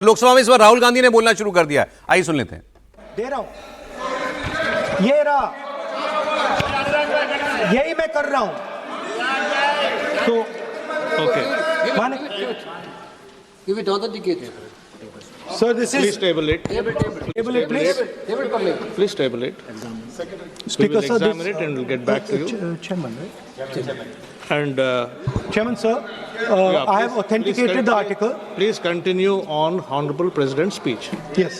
लोकसभा में इस बार राहुल गांधी ने बोलना शुरू कर दिया है। आइए सुन लेते हैं। दे रहा हूं, ये रहा, यही मैं कर रहा हूं। तो Okay. माने Give it authenticated. Sir this Please is table it. Table it please Table it public. Please table it. We speaker will sir examine it and we'll get back to you. chairman And chairman sir yeah, I have please authenticated the continue- article. Please continue on Honorable President's speech. Yes.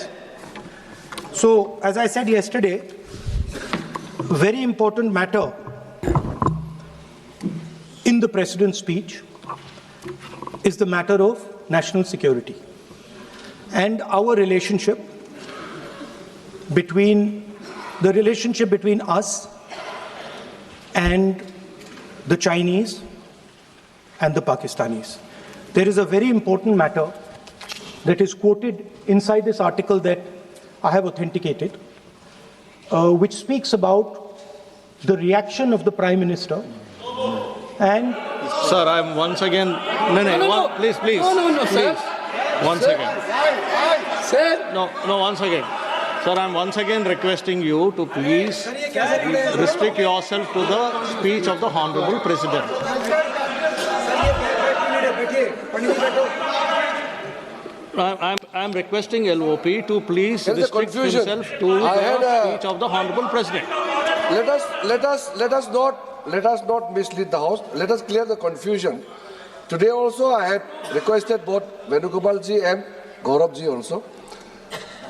So, as I said yesterday, very important matter in the President's speech is the matter of national security and our relationship between us and the Chinese and the Pakistanis. There is a very important matter that is quoted inside this article that I have authenticated, which speaks about the reaction of the Prime Minister and Sir, I'm once again. No. Please. No, sir. Please. One second. Sir, No, once again. Sir, I'm once again requesting you to please restrict yourself to the speech of the Honorable President. I'm requesting LOP to please There is a restrict confusion. himself to I had the a- speech of the Honorable President. Let us not mislead the House. Let us clear the confusion. Today also I had requested both Venugopal ji and Gaurav ji also.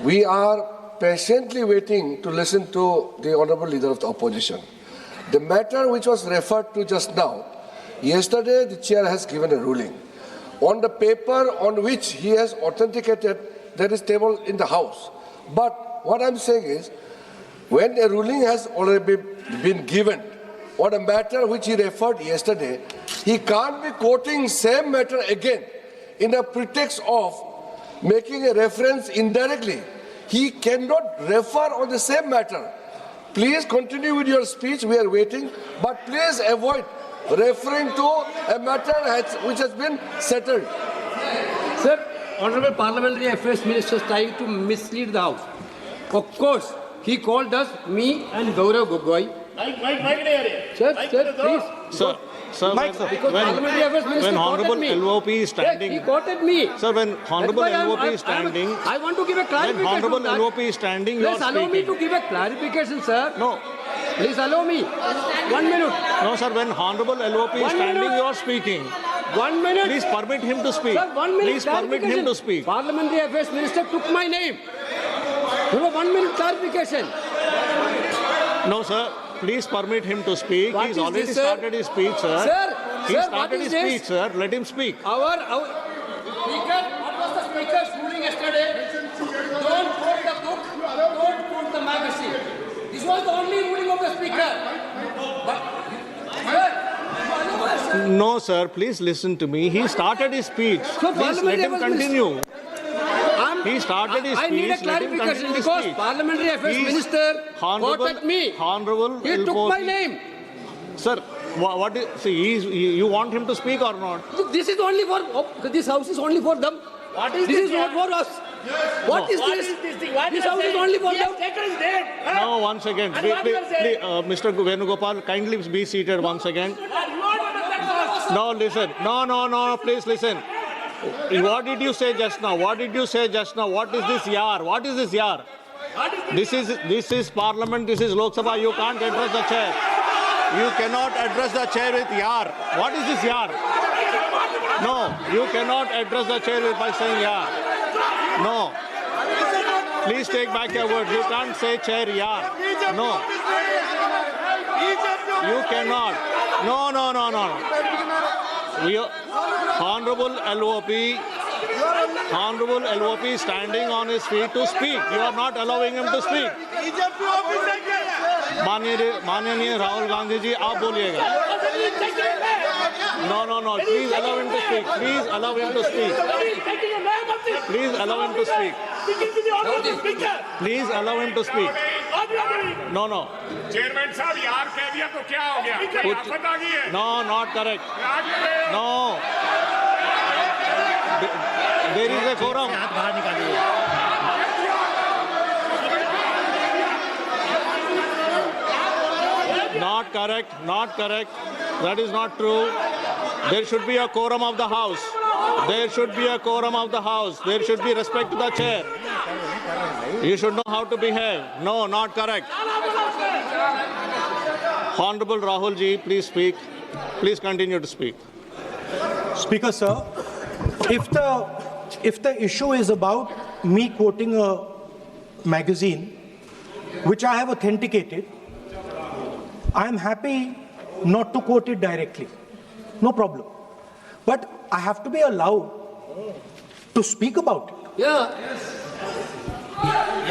We are patiently waiting to listen to the Honorable Leader of the Opposition. The matter which was referred to just now, yesterday the chair has given a ruling. On the paper on which he has authenticated, there is table in the House. But what I'm saying is, when a ruling has already been given on a matter which he referred yesterday, he can't be quoting same matter again in a pretext of making a reference indirectly. He cannot refer on the same matter. Please continue with your speech, we are waiting, but please avoid referring to a matter which has been settled. sir, Honorable Parliamentary Affairs Minister is trying to mislead the House. Of course, he called us, me and Gaurav Gogoi. Sir, please. Sir, Because Parliamentary Affairs Minister when quoted Honorable me. LOP is Yes, standing, he quoted me. sir, when Honorable That's why LOP is standing, I want to give a when clarification. Honorable on that. LOP is standing, you are Please allow me speaking. to give a clarification, sir. No, Please allow me. 1 minute. no, sir, when Honorable LOP is 1 standing, minute. you are speaking. 1 minute. Please permit him to speak. Sir, 1 minute Please permit him to speak. Parliamentary Affairs Minister took my name. You know, 1 minute clarification. No, sir. Please permit him to speak. What He's is already this, sir? started his speech, sir. He Sir, what started is his this? speech, sir. Let him speak. Our Speaker, what was the Speaker's ruling yesterday? Don't quote the book, don't quote the magazine. This was the only ruling of the Speaker. But, sir, No, sir. Please listen to me. He started his speech. So Please let Parliamentary him Affairs continue. I'm- He started his I need a speech, let him clarification continue his because speech. Parliamentary Affairs He's Minister quoted me. Honorable He took my name. Sir, what is, see, you want him to speak or not? This is only for, this house is only for them. What is This this is not for us. What is What this? is this thing? What This you are house is saying? only for He them. has taken his name. No, once again. And what you are saying? Mr. Venugopal, kindly be seated once again. No, listen. No, please listen. What did you say just now? What did you say just now? What is this yar? What is this yar? This is Parliament. This is Lok Sabha. You can't address the chair. You cannot address the chair with yar. What is this yar? No, you cannot address the chair by saying yar. No. Please take back your word. You can't say chair yar. No. You cannot. No. Honorable LOP is standing on his feet to speak. You are not allowing him to speak. माननीय राहुल गांधी जी आप बोलिएगा. No. Please allow him to speak. Please allow him to speak. Please allow him to speak. Please allow him to speak. No. Chairman साहब यार कह दिया तो क्या हो गया? कोई आफत आ गई है? No, not correct. राज में No. There is a quorum. Not correct, not correct. That is not true. There should be a quorum of the house. There should be a quorum of the house. There should be respect to the chair. You should know how to behave. No, not correct. Honorable Rahul ji, please speak. Please continue to speak. Speaker, sir, if the issue is about me quoting a magazine, which I have authenticated, I am happy not to quote it directly. No problem. But I have to be allowed to speak about it. Yeah.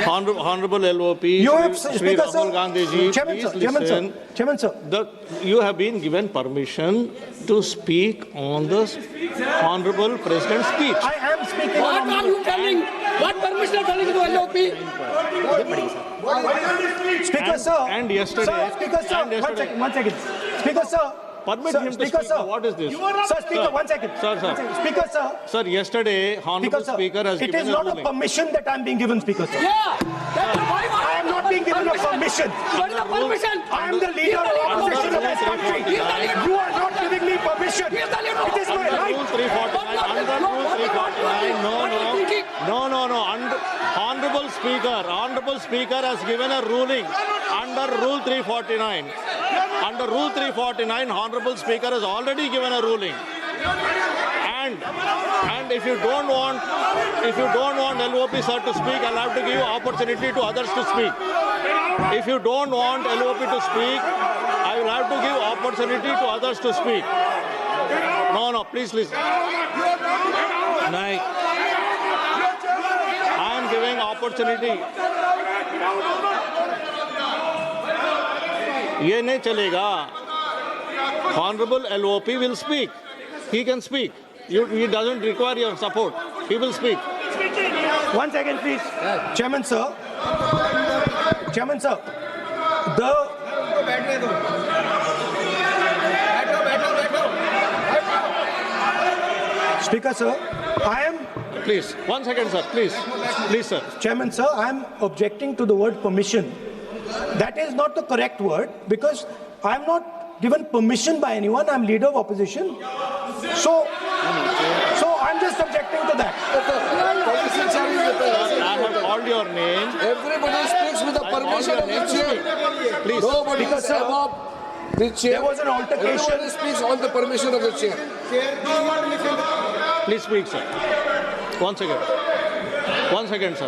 Honorable LOP, You have, Shri Speaker, Rahul sir. Gandhi ji, Chairman, please sir. Chairman, listen. sir. Chairman, sir. You have been given permission to speak on the Honorable President's speech. I am speaking What on are you telling? What permission are telling to LOP? Speaker, sir. and yesterday- Sir, Speaker, sir. and yesterday- One second. Speaker, sir. Permit Sir, him to Speaker, speak. sir. What is this? Sir, Speaker, Sir. 1 second. Sir, sir. 1 second. Speaker, sir. Sir, yesterday, Honorable Speaker, sir. Speaker has It given is a not a ruling. permission that I am being given, Speaker, sir. Yeah. That's why I am not being given a permission. What is the permission? I am the leader of opposition of this country. You are not giving me permission. It is my Under right. Rule 349, under Rule 349, no. Honorable Speaker has given a ruling under Rule 349. Under Rule 349, Honorable Speaker has already given a ruling. And if you don't want LOP sir to speak, I'll have to give opportunity to others to speak. If you don't want LOP to speak, I will have to give opportunity to others to speak. No, please listen. Naik. I am giving opportunity. ये नहीं चलेगा. Honorable LOP will speak. He can speak. He doesn't require your support. He will speak. 1 second, please. Chairman, sir. Chairman, sir. Speaker, sir. I am, Please, 1 second, sir. Please, sir. Chairman, sir, I am objecting to the word permission. That is not the correct word because I am not given permission by anyone. I am leader of opposition. So I'm just objecting to that. Policy chair is the I have called your name. Everybody speaks with the permission of the chair. Please. Nobody Because, is sir, above the chair. there was an altercation. Everybody speaks on the permission of the chair. Please speak, sir. 1 second. 1 second, sir.